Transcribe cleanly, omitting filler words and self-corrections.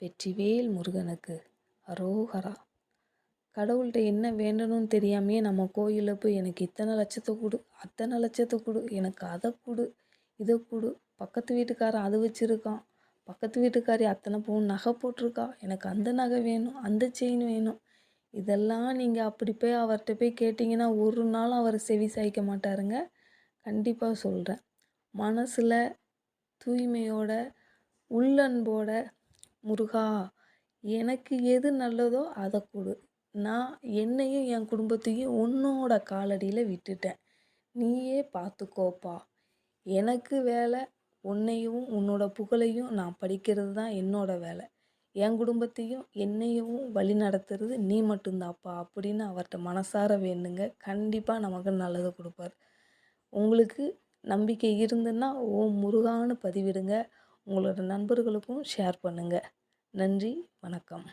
வெற்றிவேல் முருகனுக்கு அரோகரா. கடவுள்கிட்ட என்ன வேண்டணும்னு தெரியாமையே நம்ம கோயிலில் போய் எனக்கு இத்தனை லட்சத்தை கொடு, அத்தனை லட்சத்தை கொடு, எனக்கு அதை கொடு, இதை கொடு, பக்கத்து வீட்டுக்காரன் அது வச்சுருக்கான், பக்கத்து வீட்டுக்காரி அத்தனை பவுன் நகை போட்டிருக்கா, எனக்கு அந்த நகை வேணும், அந்த செயின் வேணும். இதெல்லாம் நீங்கள் அப்படி போய் அவர்கிட்ட போய் கேட்டிங்கன்னா ஒரு நாள் அவர் செவி சாய்க்க மாட்டாருங்க. கண்டிப்பாக சொல்கிறேன். மனசில் தூய்மையோட உள்ளன்போட, முருகா எனக்கு எது நல்லதோ அதை கொடு, நான் என்னையும் என் குடும்பத்தையும் உன்னோட காலடியில் விட்டுட்டேன், நீயே பார்த்துக்கோப்பா, எனக்கு வேலை உன்னையும் உன்னோட புகழையும் நான் படிக்கிறது தான் என்னோட வேலை, என் குடும்பத்தையும் என்னையும் வழி நடத்துறது நீ மட்டும்தாப்பா அப்படின்னு அவர்கிட்ட மனசார வேண்டுங்க. கண்டிப்பாக நமக்கு நல்லது கொடுப்பார். உங்களுக்கு நம்பிக்கை இருந்துன்னா ஓம் முருகான்னு பதிவிடுங்க. உங்களோட நண்பர்களுக்கும் ஷேர் பண்ணுங்கள். நன்றி, வணக்கம்.